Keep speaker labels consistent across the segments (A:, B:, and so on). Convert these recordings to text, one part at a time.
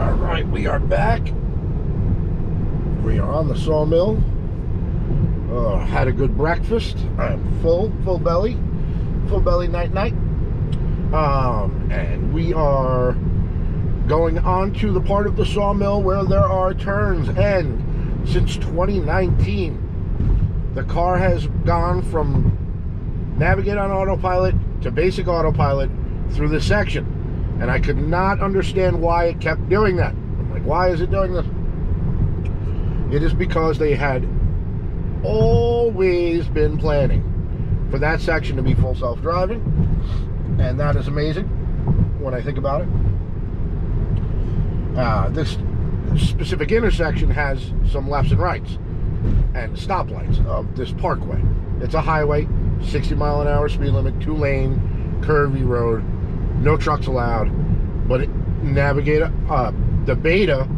A: All right, we are back. We are on the sawmill. Had a good breakfast. I'm full belly night. And we are going on to the part of the sawmill where there are turns. And since 2019, the car has gone from navigate on autopilot to basic autopilot through this section. And I could not understand why it kept doing that. I'm like, why is it doing this? It is because they had always been planning for that section to be full self-driving. And that is amazing when I think about it. This specific intersection has some lefts and rights and stoplights of this parkway. It's a highway, 60 mile an hour speed limit, 2-lane, curvy road. No trucks allowed, but Navigator, the Beta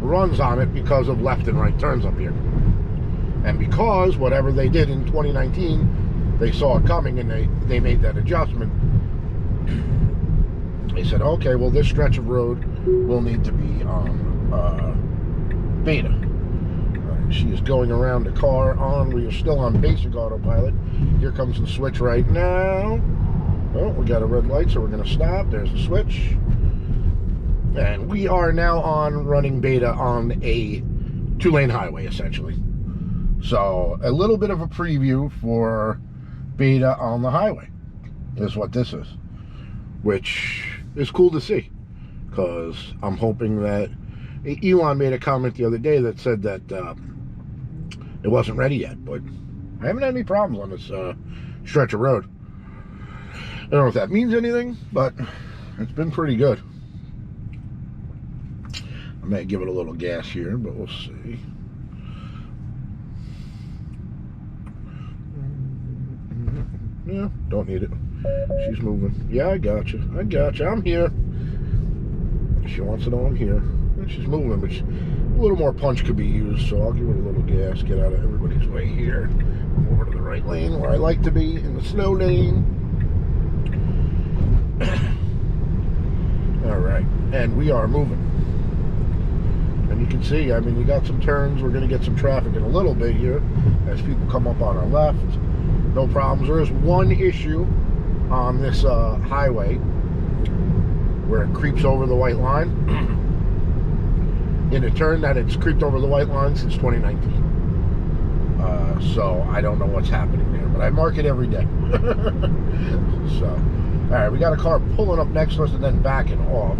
A: runs on it because of left and right turns up here. And because whatever they did in 2019, they saw it coming and they made that adjustment. They said, okay, well, this stretch of road will need to be on Beta. She is going around the car on. We are still on basic autopilot. Here comes the switch right now. Oh, we got a red light, so we're going to stop. There's the switch. And we are now on running Beta on a 2-lane highway, essentially. So, a little bit of a preview for Beta on the highway is what this is. Which is cool to see. Because I'm hoping that... Elon made a comment the other day that said that it wasn't ready yet. But I haven't had any problems on this stretch of road. I don't know if that means anything, but it's been pretty good. I may give it a little gas here, but we'll see. Yeah, don't need it. She's moving. Yeah, I got you. I'm here. She wants to know I'm here. She's moving, but a little more punch could be used, so I'll give it a little gas, get out of everybody's way here. Come over to the right lane where I like to be, in the slow lane. All right, and we are moving. And you can see, I mean, you got some turns. We're going to get some traffic in a little bit here as people come up on our left. No problems. There is one issue on this highway where it creeps over the white line. In a turn that it's creeped over the white line since 2019. So I don't know what's happening there, but I mark it every day. So, all right, we got a car pulling up next to us and then backing off,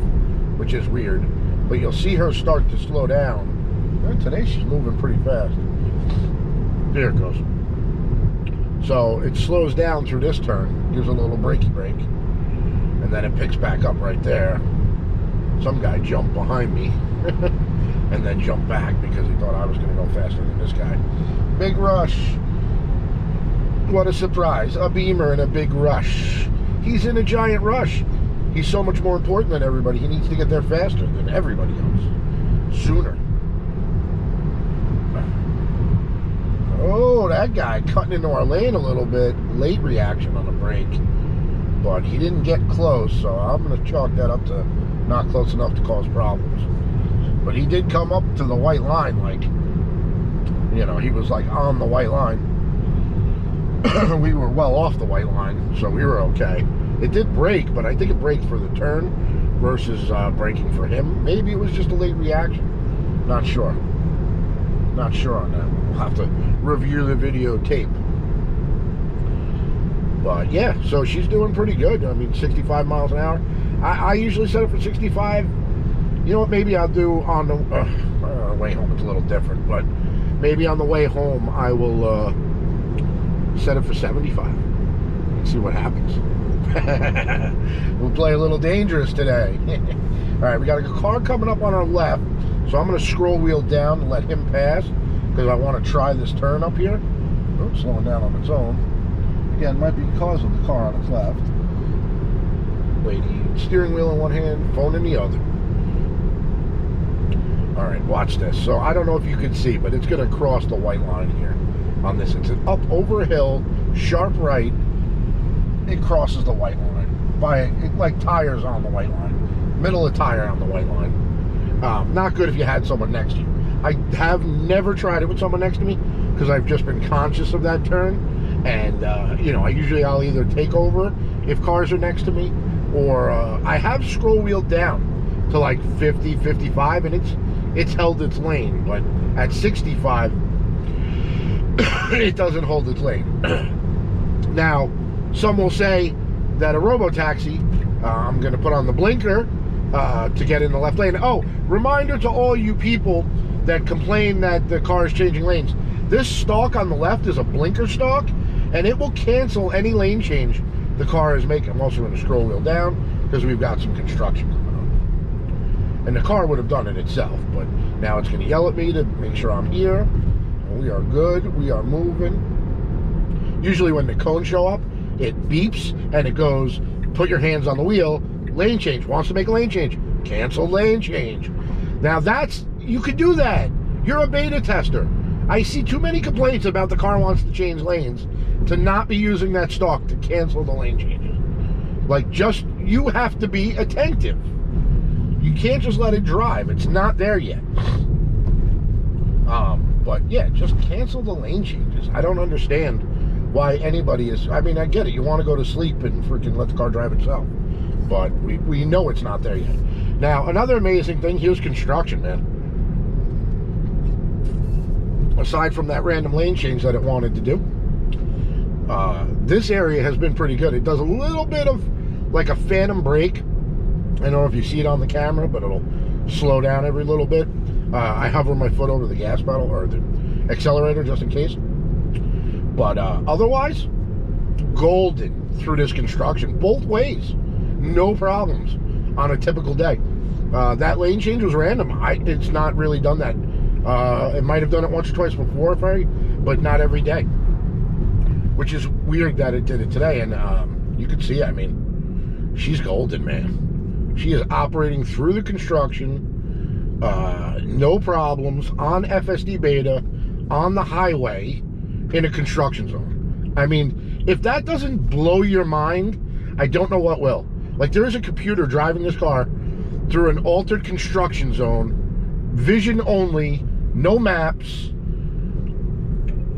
A: which is weird. But you'll see her start to slow down. And today she's moving pretty fast. There it goes. So it slows down through this turn, gives a little brakey brake, and then it picks back up right there. Some guy jumped behind me and then jumped back because he thought I was going to go faster than this guy. Big rush. What a surprise. A Beamer in a big rush. He's in a giant rush. He's so much more important than everybody. He needs to get there faster than everybody else. Sooner. Oh, that guy cutting into our lane a little bit. Late reaction on the brake. But he didn't get close, so I'm going to chalk that up to not close enough to cause problems. But he did come up to the white line, like, you know, he was like on the white line. We were well off the white line, so we were okay. It did brake, but I think it braked for the turn versus braking for him. Maybe it was just a late reaction. Not sure. Not sure on that. We'll have to review the videotape. But yeah, so she's doing pretty good. I mean, 65 miles an hour. I usually set it for 65. You know what? Maybe I'll do on the way home. It's a little different, but maybe on the way home I will set it for 75 and see what happens. We'll play a little dangerous today. All right, we got a car coming up on our left, so I'm going to scroll wheel down to let him pass because I want to try this turn up here. Oh, slowing down on its own. Again, might be because of the car on its left. Lady, steering wheel in one hand, phone in the other. All right, watch this. So I don't know if you can see, but it's going to cross the white line here on this. It's up over a hill, sharp right. It crosses the white line by like tires on the white line, middle of tire on the white line. Not good if you had someone next to you. I have never tried it with someone next to me because I've just been conscious of that turn. And, I'll either take over if cars are next to me, or I have scroll wheeled down to like 50, 55, and it's held its lane. But at 65, it doesn't hold its lane. Now, some will say that a robo-taxi, I'm going to put on the blinker to get in the left lane. Oh, reminder to all you people that complain that the car is changing lanes. This stalk on the left is a blinker stalk, and it will cancel any lane change the car is making. I'm also going to scroll wheel down because we've got some construction coming on. And the car would have done it itself, but now it's going to yell at me to make sure I'm here. And we are good. We are moving. Usually when the cones show up, it beeps and it goes, put your hands on the wheel, lane change, wants to make a lane change, cancel lane change. Now you could do that. You're a beta tester. I see too many complaints about the car wants to change lanes to not be using that stalk to cancel the lane changes. You have to be attentive. You can't just let it drive. It's not there yet. But yeah, just cancel the lane changes. I don't understand why anybody is, I get it. You want to go to sleep and freaking let the car drive itself. But we know it's not there yet. Now, another amazing thing, here's construction, man. Aside from that random lane change that it wanted to do, this area has been pretty good. It does a little bit of like a phantom brake. I don't know if you see it on the camera, but it'll slow down every little bit. I hover my foot over the gas pedal or the accelerator just in case. But otherwise, golden through this construction, both ways. No problems on a typical day. That lane change was random. It's not really done that. It might have done it once or twice before, but not every day. Which is weird that it did it today. And you can see, she's golden, man. She is operating through the construction, no problems, on fsdbeta, on the highway, in a construction zone. If that doesn't blow your mind, I don't know what will. There is a computer driving this car through an altered construction zone, vision only, no maps,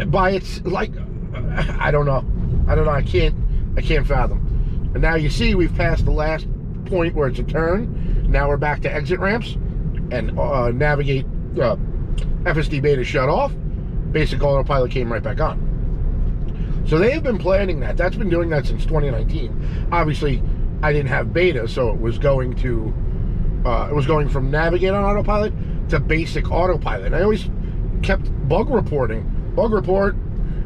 A: I don't know. I can't fathom. And now you see we've passed the last point where it's a turn. Now we're back to exit ramps and navigate. fsdbeta shut off. Basic autopilot came right back on. So they have been planning that. That's been doing that since 2019. Obviously, I didn't have beta, so it was going from navigate on autopilot to basic autopilot. And I always kept bug reporting. Bug report,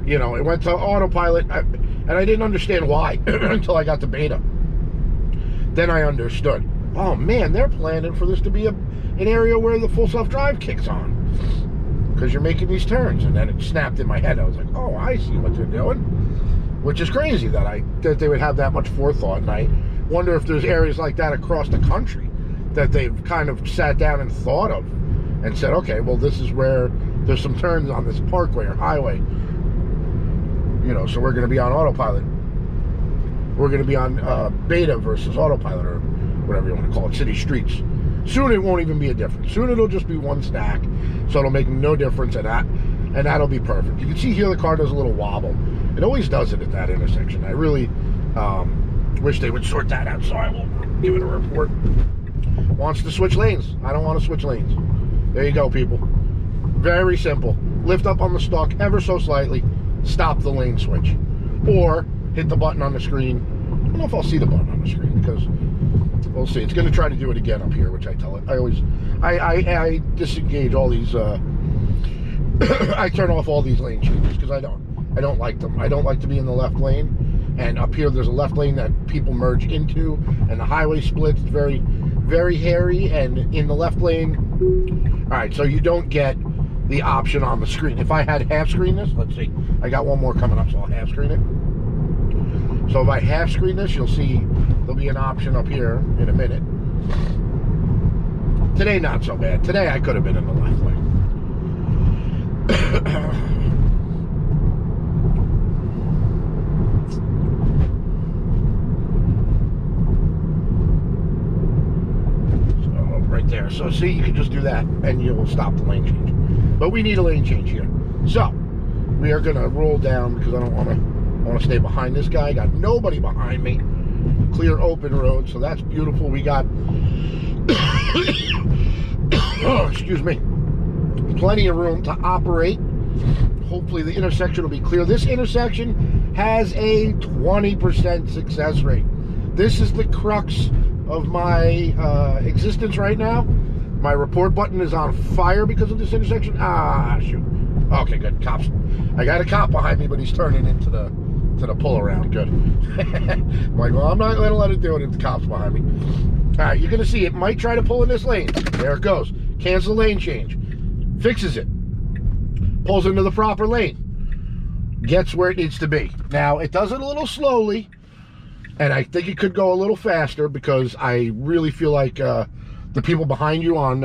A: it went to autopilot, and I didn't understand why until I got to beta. Then I understood. Oh man, they're planning for this to be an area where the full self-drive kicks on, because you're making these turns. And then it snapped in my head. I was like, oh, I see what they're doing. Which is crazy that they would have that much forethought. And I wonder if there's areas like that across the country that they've kind of sat down and thought of and said, okay, well, this is where there's some turns on this parkway or highway, so we're going to be on autopilot. We're going to be on beta versus autopilot, or whatever you want to call it, city streets. Soon it won't even be a difference. Soon it'll just be one stack, so it'll make no difference, and that'll be perfect. You can see here the car does a little wobble. It always does it at that intersection. I really wish they would sort that out, so I will give it a report. Wants to switch lanes. I don't want to switch lanes. There you go, people. Very simple. Lift up on the stalk ever so slightly, stop the lane switch, or hit the button on the screen. I don't know if I'll see the button on the screen, because we'll see. It's going to try to do it again up here, which I tell it. I disengage all these. I turn off all these lane changes because I don't like them. I don't like to be in the left lane. And up here, there's a left lane that people merge into, and the highway splits. It's very, very hairy. And in the left lane, all right, so you don't get the option on the screen. If I had half screen this, let's see, I got one more coming up, so I'll half screen it. So if I half screen this, you'll see there'll be an option up here in a minute. Today, not so bad. Today, I could have been in the left lane. right there. So see, you can just do that and you'll stop the lane change. But we need a lane change here. So we are gonna roll down because I want to stay behind this guy. Got nobody behind me. Clear open road, so that's beautiful. We got oh, excuse me, plenty of room to operate. Hopefully the intersection will be clear. This intersection has a 20% success rate. This is the crux of my existence right now. My report button is on fire because of this intersection. Ah, shoot. Okay, good. Cops. I got a cop behind me, but he's turning into the pull around. Good. I'm like, well, I'm not going to let it do it if the cop's behind me. All right, you're going to see it might try to pull in this lane. There it goes. Cancel lane change. Fixes it. Pulls into the proper lane. Gets where it needs to be. Now, it does it a little slowly, and I think it could go a little faster because I really feel like the people behind you on,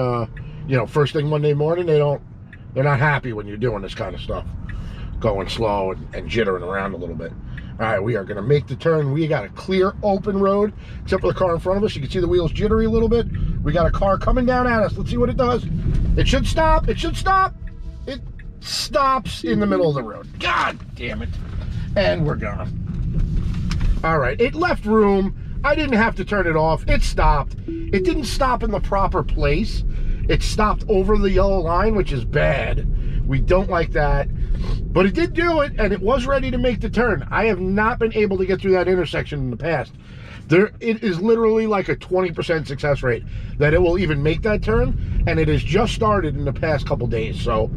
A: first thing Monday morning, they're not happy when you're doing this kind of stuff. Going slow and jittering around a little bit. All right, we are going to make the turn. We got a clear open road, except for the car in front of us. You can see the wheels jittery a little bit. We got a car coming down at us. Let's see what it does. It should stop. It should stop. It stops in the middle of the road. God damn it. And we're gone. All right, it left room. I didn't have to turn it off. It stopped. It didn't stop in the proper place. It stopped over the yellow line, which is bad. We don't like that. But it did do it, and it was ready to make the turn. I have not been able to get through that intersection in the past. It is literally like a 20% success rate that it will even make that turn, and it has just started in the past couple days. So